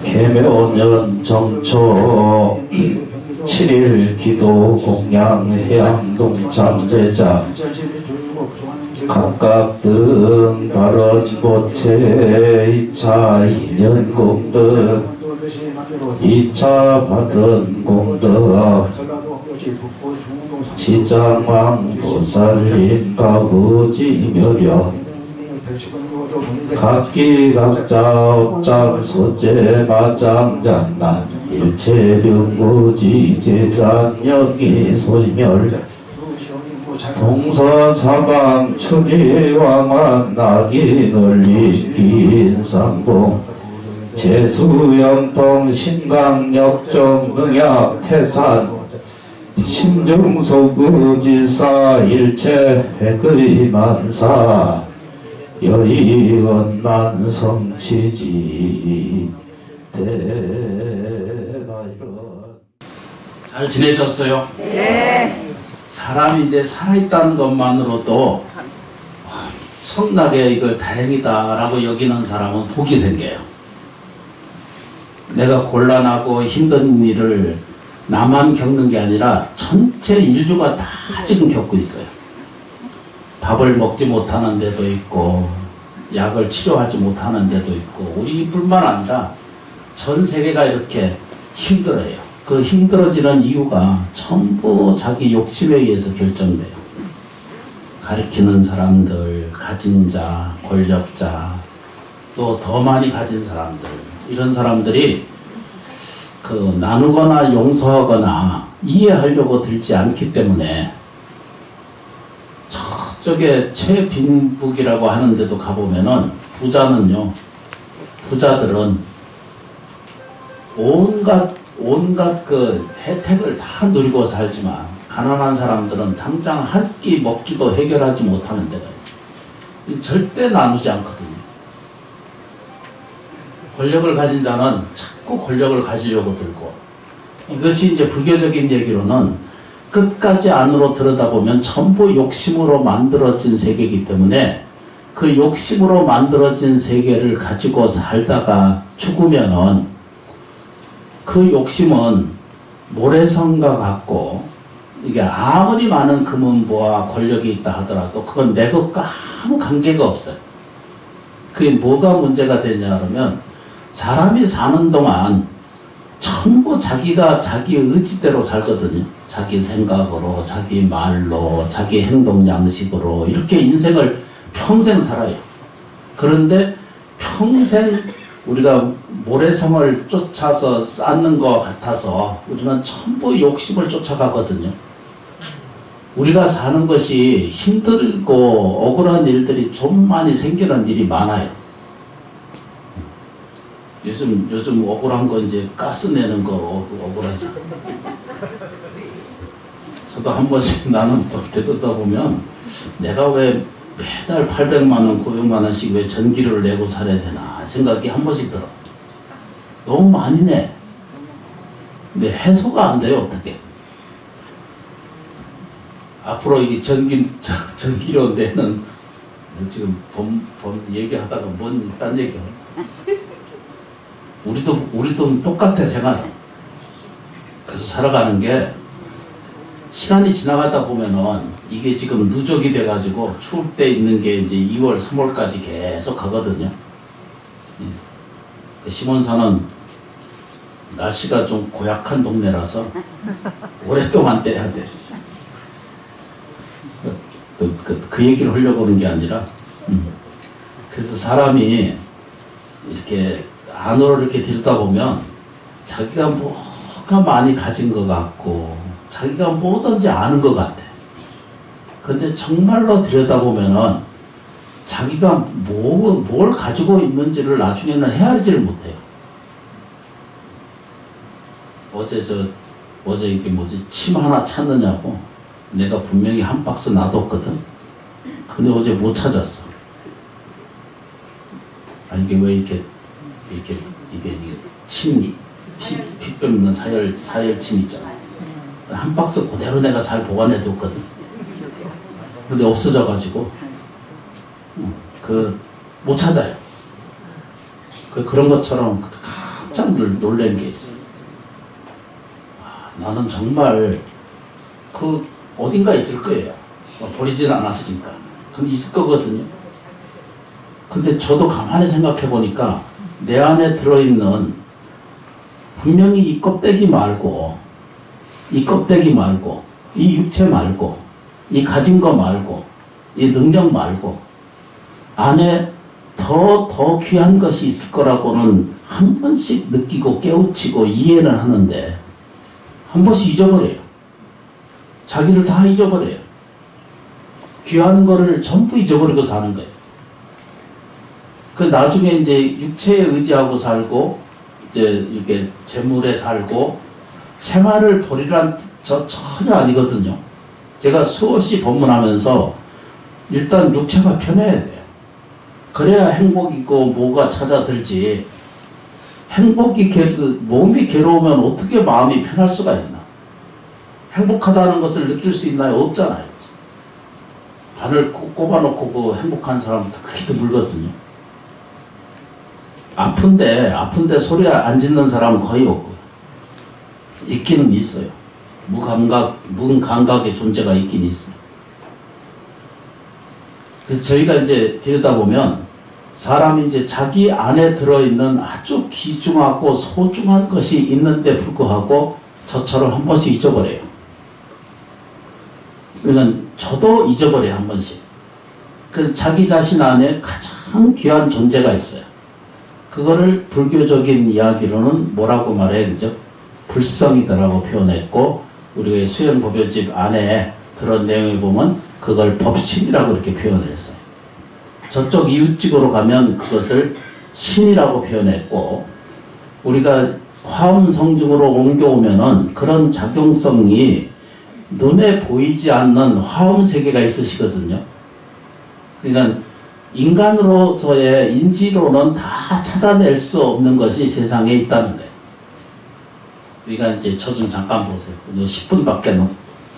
개묘년 정초 7일 기도 공양 해양동 잠재자 각각 등 발언 보채 2차 인연 공덕 2차 받은 공덕 지장왕 보살림 가부지묘령 각기각자 업장 소재 마장 장난 일체령무지 제장영기 소멸 동서사방 추리왕왕 낙이 널리 긴상봉 제수영통 신강역정 능약 태산 심중소구지사 일체 회의 만사 여의원 성치지 대나이런. 잘 지내셨어요? 네. 사람이 이제 살아있다는 것만으로도 성나게 이걸 다행이다라고 여기는 사람은 복이 생겨요. 내가 곤란하고 힘든 일을 나만 겪는 게 아니라 전체 인류가 다 지금 겪고 있어요. 밥을 먹지 못하는 데도 있고 약을 치료하지 못하는 데도 있고 우리뿐만 아니라 전 세계가 이렇게 힘들어요. 그 힘들어지는 이유가 전부 자기 욕심에 의해서 결정돼요. 가리키는 사람들, 가진 자, 권력자, 또 더 많이 가진 사람들, 이런 사람들이 그 나누거나 용서하거나 이해하려고 들지 않기 때문에 저쪽에 최빈북이라고 하는데도 가보면은 부자들은 온갖 그 혜택을 다 누리고 살지만 가난한 사람들은 당장 한 끼 먹기도 해결하지 못하는 데가 있어요. 절대 나누지 않거든요. 권력을 가진 자는 자꾸 권력을 가지려고 들고, 이것이 이제 불교적인 얘기로는 끝까지 안으로 들여다보면 전부 욕심으로 만들어진 세계이기 때문에 그 욕심으로 만들어진 세계를 가지고 살다가 죽으면은 그 욕심은 모래성과 같고, 이게 아무리 많은 금은보와 권력이 있다 하더라도 그건 내 것과 아무 관계가 없어요. 그게 뭐가 문제가 되냐 그러면 사람이 사는 동안 전부 자기가 자기 의지대로 살거든요. 자기 생각으로, 자기 말로, 자기 행동 양식으로 이렇게 인생을 평생 살아요. 그런데 평생 우리가 모래성을 쫓아서 쌓는 것 같아서 우리는 전부 욕심을 쫓아가거든요. 우리가 사는 것이 힘들고 억울한 일들이 좀 많이 생기는 일이 많아요. 요즘 억울한 거 이제 가스 내는 거 억울하죠. 저도 한 번씩 나는 되돌다 보면 내가 왜 매달 800만 원, 900만 원씩 왜 전기료를 내고 살아야 되나 생각이 한 번씩 들어. 너무 많이 내. 근데 해소가 안 돼요, 어떻게. 앞으로 이 전기료 내는 지금 얘기하다가 뭔 딴 얘기야. 우리도 똑같아, 생활. 그래서 살아가는 게 시간이 지나가다 보면은 이게 지금 누적이 돼가지고 추울 때 있는 게 이제 2월, 3월까지 계속 가거든요. 시몬산은 날씨가 좀 고약한 동네라서 오랫동안 떼야 돼. 그 얘기를 하려고 하는 게 아니라, 그래서 사람이 이렇게 안으로 이렇게 들여다보면 자기가 뭐가 많이 가진 것 같고 자기가 뭐든지 아는 것 같아. 근데 정말로 들여다보면은 자기가 뭘 가지고 있는지를 나중에는 헤아리지를 못해요. 어제 이게 뭐지, 침 하나 찾느냐고 내가 분명히 한 박스 놔뒀거든. 근데 어제 못 찾았어. 이게 왜 이게 침이 피 뺏는 사열침 있잖아. 한 박스 그대로 내가 잘 보관해 뒀거든. 근데 없어져가지고 못 찾아요. 그런 것처럼 깜짝 놀란 게 있어요. 나는 정말 그 어딘가 있을 거예요. 버리지는 않았으니까. 그럼 있을 거거든요. 근데 저도 가만히 생각해 보니까 내 안에 들어있는 분명히 이 껍데기 말고 이 육체 말고 이 가진 거 말고 이 능력 말고 안에 더 귀한 것이 있을 거라고는 한 번씩 느끼고 깨우치고 이해는 하는데 한 번씩 잊어버려요. 자기를 다 잊어버려요. 귀한 거를 전부 잊어버리고 사는 거예요. 그 나중에 이제 육체에 의지하고 살고 이제 이렇게 재물에 살고 생활을 버리란 저 전혀 아니거든요. 제가 수없이 법문하면서 일단 육체가 편해야 돼요. 그래야 행복이고 뭐가 찾아들지. 몸이 괴로우면 어떻게 마음이 편할 수가 있나. 행복하다는 것을 느낄 수 있나요? 없잖아요. 바늘 꼽아놓고 그 행복한 사람부터 크게 드물거든요. 아픈데 소리 안 짓는 사람은 거의 없고요. 있기는 있어요. 무감각의 존재가 있긴 있어요. 그래서 저희가 이제 들여다보면 사람이 이제 자기 안에 들어있는 아주 귀중하고 소중한 것이 있는데 불구하고 저처럼 한 번씩 잊어버려요. 그러니까 저도 잊어버려요, 한 번씩. 그래서 자기 자신 안에 가장 귀한 존재가 있어요. 그거를 불교적인 이야기로는 뭐라고 말해야 되죠? 불성이다라고 표현했고, 우리의 수행법요집 안에 그런 내용을 보면 그걸 법신이라고 이렇게 표현을 했어요. 저쪽 이웃집으로 가면 그것을 신이라고 표현했고, 우리가 화엄성중으로 옮겨오면은 그런 작용성이 눈에 보이지 않는 화엄 세계가 있으시거든요. 그러니까 인간으로서의 인지로는 다 찾아낼 수 없는 것이 세상에 있다는 거예요. 그러니까 이제 저 좀 잠깐 보세요. 10분밖에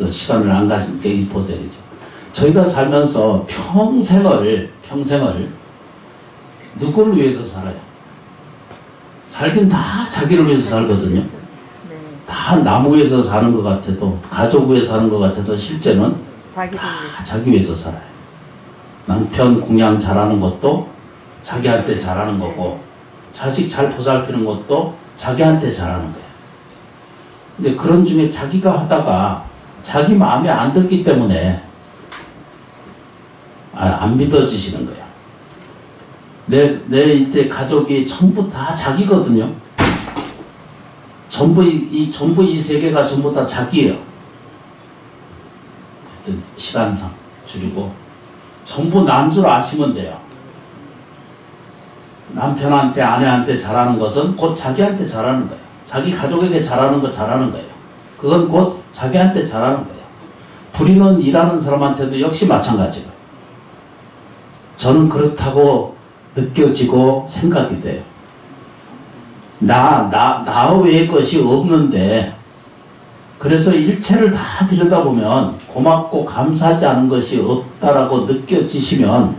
시간을 안 가지니까 보세요. 저희가 살면서 평생을 누구를 위해서 살아요? 살긴 다 자기를 위해서 살거든요. 다 나무 위해서 사는 것 같아도, 가족 위해서 사는 것 같아도 실제는 다 자기 위해서 살아요. 남편 공양 잘하는 것도 자기한테 잘하는 거고, 자식 잘 보살피는 것도 자기한테 잘하는 거예요. 근데 그런 중에 자기가 하다가 자기 마음에 안 들기 때문에 안 믿어지시는 거예요. 내 이제 가족이 전부 다 자기거든요. 전부 이 세계가 전부 다 자기예요. 시간상 줄이고 전부 난 줄 아시면 돼요. 남편한테 아내한테 잘하는 것은 곧 자기한테 잘하는 거예요. 자기 가족에게 잘하는 거 잘하는 거예요. 그건 곧 자기한테 잘하는 거예요. 부리는 일하는 사람한테도 역시 마찬가지예요. 저는 그렇다고 느껴지고 생각이 돼요. 나 외의 것이 없는데, 그래서 일체를 다 들여다보면 고맙고 감사하지 않은 것이 없다라고 느껴지시면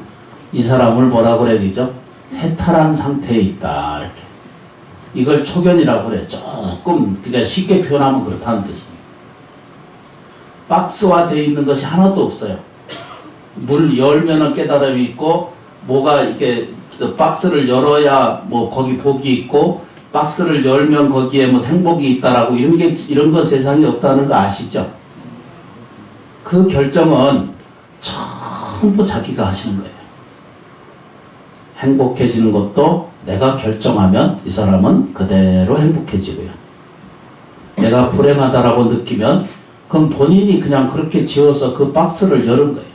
이 사람을 뭐라고 그래야 되죠? 해탈한 상태에 있다. 이렇게. 이걸 초견이라고 그래요. 조금, 그러니까 쉽게 표현하면 그렇다는 뜻입니다. 박스화되어 있는 것이 하나도 없어요. 물 열면은 깨달음이 있고, 뭐가 이렇게 박스를 열어야 뭐 거기 복이 있고, 박스를 열면 거기에 뭐 행복이 있다라고 이런 거 세상에 없다는 거 아시죠? 그 결정은 전부 자기가 하시는 거예요. 행복해지는 것도 내가 결정하면 이 사람은 그대로 행복해지고요. 내가 불행하다라고 느끼면 그럼 본인이 그냥 그렇게 지어서 그 박스를 여는 거예요.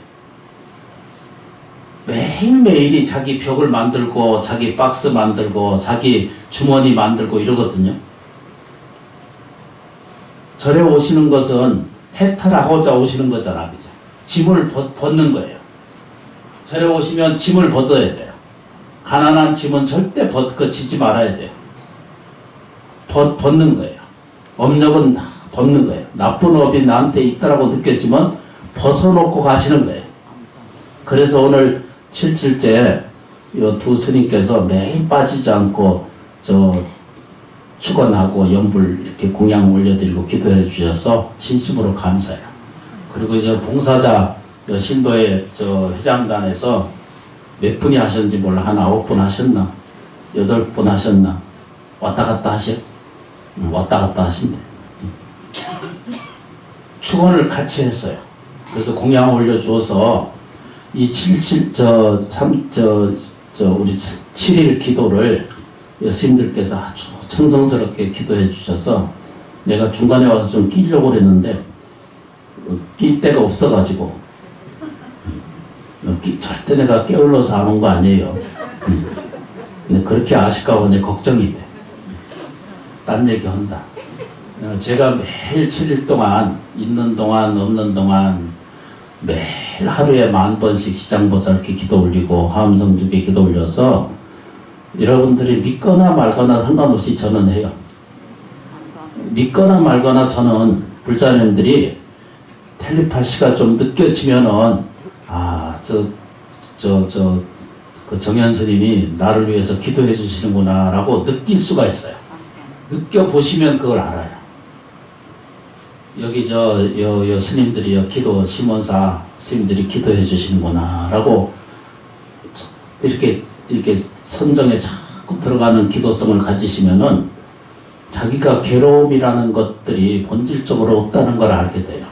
매일매일이 자기 벽을 만들고 자기 박스 만들고 자기 주머니 만들고 이러거든요. 절에 오시는 것은 해탈하고자 오시는 거잖아. 그죠? 짐을 벗는 거예요. 절에 오시면 짐을 벗어야 돼요. 가난한 짐은 절대 지지 말아야 돼요. 벗는 거예요. 업력은 벗는 거예요. 나쁜 업이 나한테 있다라고 느껴지면 벗어놓고 가시는 거예요. 그래서 오늘 77째 이 두 스님께서 매일 빠지지 않고 축원하고 연불 이렇게 공양 올려드리고 기도해 주셔서 진심으로 감사해요. 그리고 이제 봉사자 신도의 회장단에서 몇 분이 하셨는지 몰라. 한 9분 하셨나? 8분 하셨나? 왔다 갔다 하셔? 왔다 갔다 하신대. 축원을 같이 했어요. 그래서 공양 올려줘서 이 우리 7일 기도를 스님들께서 아주 정성스럽게 기도해 주셔서 내가 중간에 와서 좀 끼려고 그랬는데 낄 데가 없어가지고 절대 내가 깨울러서 안 온 거 아니에요. 근데 그렇게 아실까 봐 내 걱정이 돼. 딴 얘기 한다. 제가 매일 7일 동안 있는 동안 없는 동안 매일 하루에 10,000번씩 시장보살 이렇게 기도 올리고 화엄성주께 기도 올려서 여러분들이 믿거나 말거나 상관없이 저는 해요. 믿거나 말거나 저는 불자님들이 텔레파시가 좀 느껴지면은 그 정현 스님이 나를 위해서 기도해 주시는구나 라고 느낄 수가 있어요. 느껴보시면 그걸 알아요. 여기 스님들이 기도 시몬사 스님들이 기도해 주시는구나 라고 이렇게 선정에 자꾸 들어가는 기도성을 가지시면은 자기가 괴로움이라는 것들이 본질적으로 없다는 걸 알게 돼요.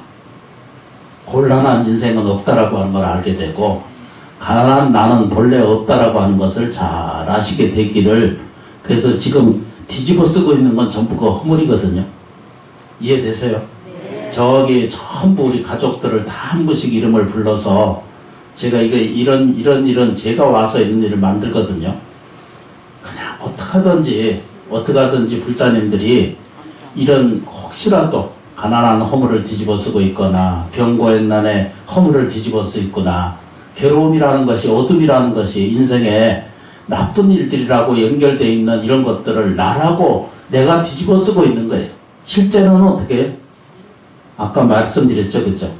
곤란한 인생은 없다라고 하는 걸 알게 되고 가난한 나는 본래 없다라고 하는 것을 잘 아시게 되기를. 그래서 지금 뒤집어 쓰고 있는 건 전부 그 허물이거든요. 이해되세요? 네. 저기 전부 우리 가족들을 다 한 분씩 이름을 불러서 제가 이런 제가 와서 이런 일을 만들거든요. 그냥 어떻게 하든지 불자님들이 이런 혹시라도 가난한 허물을 뒤집어 쓰고 있거나 병고행난에 허물을 뒤집어 쓰고 있거나 괴로움이라는 것이 어둠이라는 것이 인생에 나쁜 일들이라고 연결되어 있는 이런 것들을 나라고 내가 뒤집어 쓰고 있는 거예요. 실제로는 어떻게 아까 말씀드렸죠, 그죠?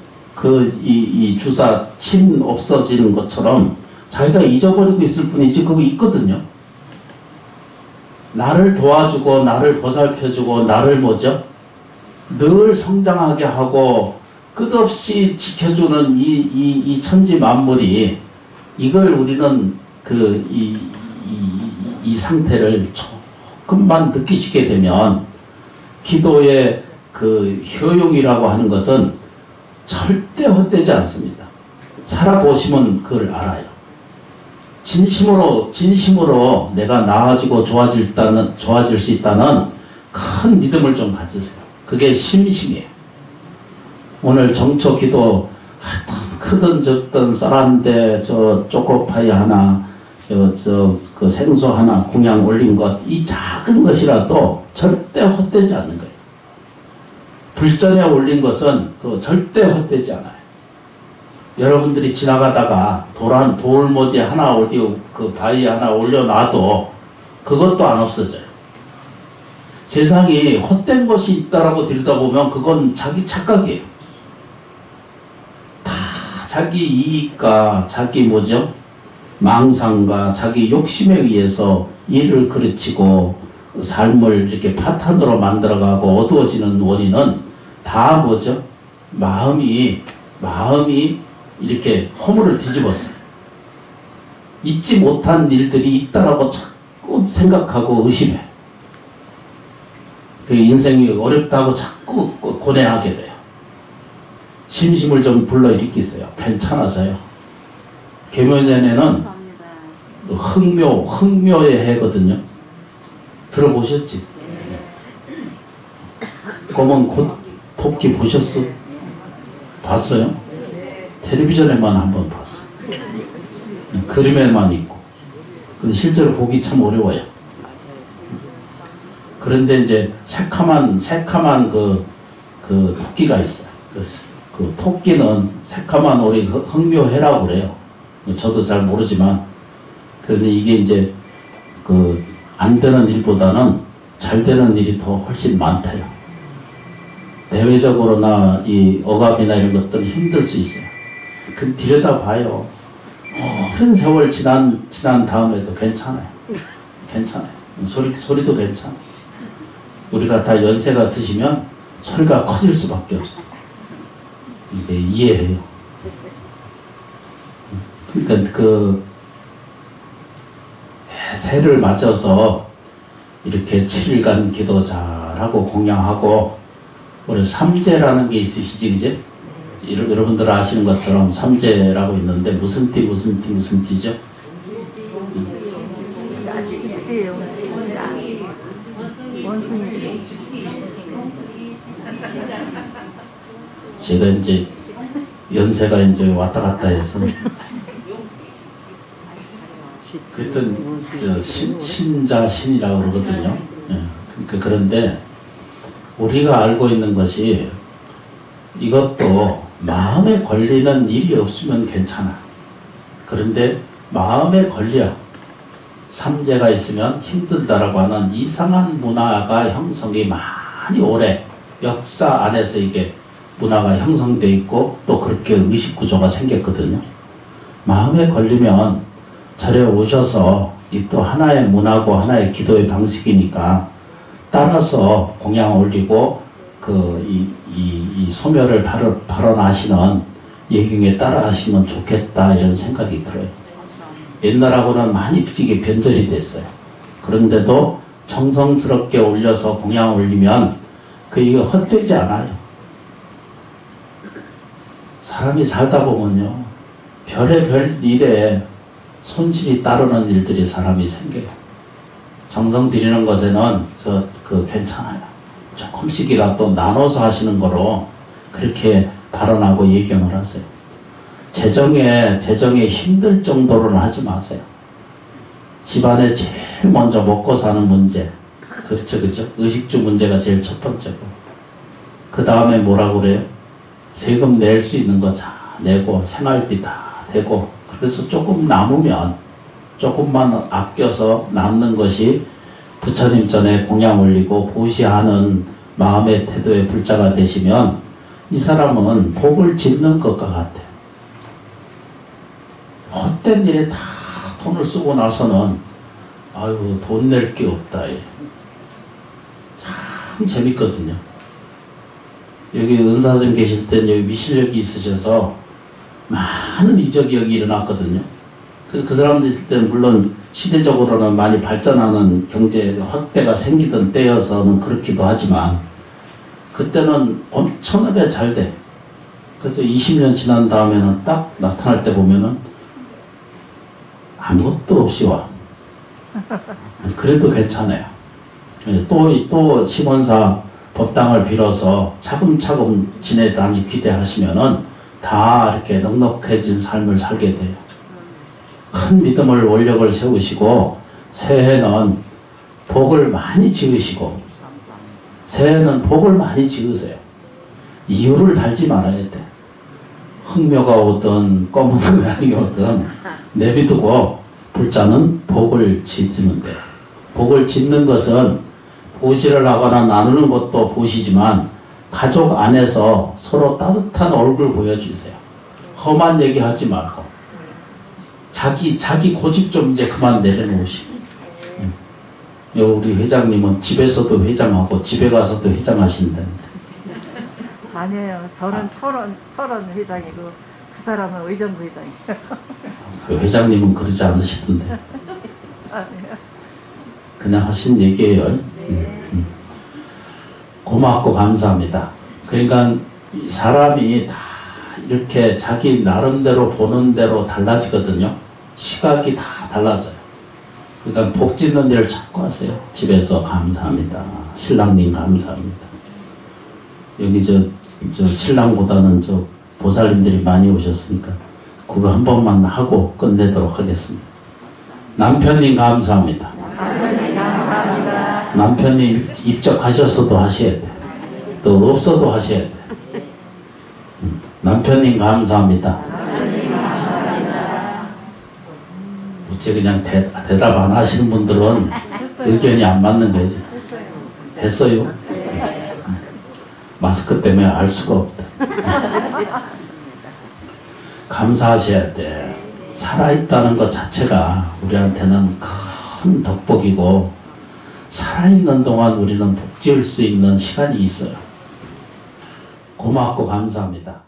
이 주사 침 없어지는 것처럼 자기가 잊어버리고 있을 뿐이지 그거 있거든요. 나를 도와주고 나를 보살펴주고 나를 늘 성장하게 하고 끝없이 지켜주는 이 천지 만물이 이걸 우리는 이 상태를 조금만 느끼시게 되면 기도의 그 효용이라고 하는 것은 절대 헛되지 않습니다. 살아보시면 그걸 알아요. 진심으로 내가 나아지고 좋아질 수 있다는 큰 믿음을 좀 가지세요. 그게 심심이에요. 오늘 정초 기도 크든 적든 쌀한데 초코파이 하나 그 생수 하나 공양 올린 것 이 작은 것이라도 절대 헛되지 않는 거예요. 불전에 올린 것은 절대 헛되지 않아요. 여러분들이 지나가다가 돌못이 하나 올리고 그 바위 하나 올려놔도 그것도 안 없어져요. 세상이 헛된 것이 있다라고 들여다보면 그건 자기 착각이에요. 다 자기 이익과 자기 망상과 자기 욕심에 의해서 일을 그르치고 삶을 이렇게 파탄으로 만들어가고 어두워지는 원인은 다 마음이 이렇게 허물을 뒤집었어요. 잊지 못한 일들이 있다라고 자꾸 생각하고 의심해. 그 인생이 어렵다고 자꾸 고뇌하게 돼요. 심심을 좀 불러일으키세요. 괜찮아져요. 계묘년에는 흥묘의 해거든요. 들어보셨지? 그러면 곧 토끼 보셨어? 봤어요? 텔레비전에만 한번 봤어요. 그림에만 있고. 근데 실제로 보기 참 어려워요. 그런데 이제 새카만 그 토끼가 있어요. 그 토끼는 새카만 우리 흥묘해라고 그래요. 저도 잘 모르지만, 그런데 이게 이제 안 되는 일보다는 잘 되는 일이 더 훨씬 많대요. 대외적으로나 이 억압이나 이런 것들은 힘들 수 있어요. 그 들여다봐요. 오랜 세월 지난 다음에도 괜찮아요. 괜찮아요. 소리도 괜찮아. 우리가 다 연세가 드시면 소리가 커질 수밖에 없어요. 이게 이해해요. 그러니까 그 새를 맞아서 이렇게 7일간 기도 잘하고 공양하고 우리 삼재라는 게 있으시지, 그제? 여러분들 아시는 것처럼 삼재라고 있는데 무슨 띠 무슨 띠죠? 제가 이제 연세가 이제 왔다 갔다 해서 그랬던 신자신이라고 그러거든요. 예. 그런데 우리가 알고 있는 것이 이것도 마음에 걸리는 일이 없으면 괜찮아. 그런데 마음에 걸려 삼재가 있으면 힘들다라고 하는 이상한 문화가 형성이 많이 오래 역사 안에서 이게 문화가 형성돼 있고 또 그렇게 의식 구조가 생겼거든요. 마음에 걸리면 절에 오셔서 이 또 하나의 문화고 하나의 기도의 방식이니까 따라서 공양 올리고 이 소멸을 발언하시는 예경에 따라 하시면 좋겠다 이런 생각이 들어요. 옛날하고는 많이 이게 변절이 됐어요. 그런데도 정성스럽게 올려서 공양 올리면 이거 헛되지 않아요. 사람이 살다 보면요, 별의별 일에 손실이 따르는 일들이 사람이 생겨요. 정성 들이는 것에는 괜찮아요. 조금씩이라도 나눠서 하시는 거로 그렇게 발언하고 예경을 하세요. 재정에 힘들 정도로는 하지 마세요. 집안에 제일 먼저 먹고 사는 문제, 그렇죠. 의식주 문제가 제일 첫 번째고, 그 다음에 뭐라고 그래요? 세금 낼 수 있는 거 다 내고 생활비 다 되고, 그래서 조금 남으면 조금만 아껴서 남는 것이 부처님 전에 공양 올리고 보시하는 마음의 태도의 불자가 되시면 이 사람은 복을 짓는 것과 같아요. 헛된 일에 다 돈을 쓰고 나서는 아유 돈 낼 게 없다. 참 재밌거든요. 여기 은사스님 계실 땐 여기 미실력이 있으셔서 많은 이적이 일어났거든요. 그 사람들 있을 때는 물론 시대적으로는 많이 발전하는 경제 확대가 생기던 때여서는 그렇기도 하지만 그때는 엄청나게 잘 돼. 그래서 20년 지난 다음에는 딱 나타날 때 보면은 아무것도 없이 와. 그래도 괜찮아요. 또 시몬사 법당을 빌어서 차근차근 지내다니 기대하시면은 다 이렇게 넉넉해진 삶을 살게 돼요. 큰 믿음을 원력을 세우시고 새해는 복을 많이 지으시고 새해는 복을 많이 지으세요. 이유를 달지 말아야 돼. 흑묘가 오든 검은 고양이 오든 내비두고 불자는 복을 짓으면 돼요. 복을 짓는 것은 보시를 하거나 나누는 것도 보시지만 가족 안에서 서로 따뜻한 얼굴 보여주세요. 험한 얘기 하지 말고 자기 고집 좀 이제 그만 내려놓으시고. 우리 회장님은 집에서도 회장하고 집에 가서도 회장하신다는데. 아니에요. 저는 철원 회장이고 그 사람은 의정부 회장이에요. 그 회장님은 그러지 않으시던데. 아니에요. 그냥 하신 얘기예요. 고맙고 감사합니다. 그러니까 사람이 다 이렇게 자기 나름대로 보는 대로 달라지거든요. 시각이 다 달라져요. 그러니까 복 짓는 일을 자꾸 하세요. 집에서 감사합니다. 신랑님 감사합니다. 여기 저 신랑보다는 저 보살님들이 많이 오셨으니까 그거 한 번만 하고 끝내도록 하겠습니다. 남편님 감사합니다. 남편이 입적하셨어도 하셔야 돼. 또 없어도 하셔야 돼. 남편님 감사합니다. 어째 그냥 대답 안 하시는 분들은 의견이 안 맞는 거지. 했어요? 마스크 때문에 알 수가 없다. 감사하셔야 돼. 살아있다는 것 자체가 우리한테는 큰 덕복이고 살아있는 동안 우리는 복지할 수 있는 시간이 있어요. 고맙고 감사합니다.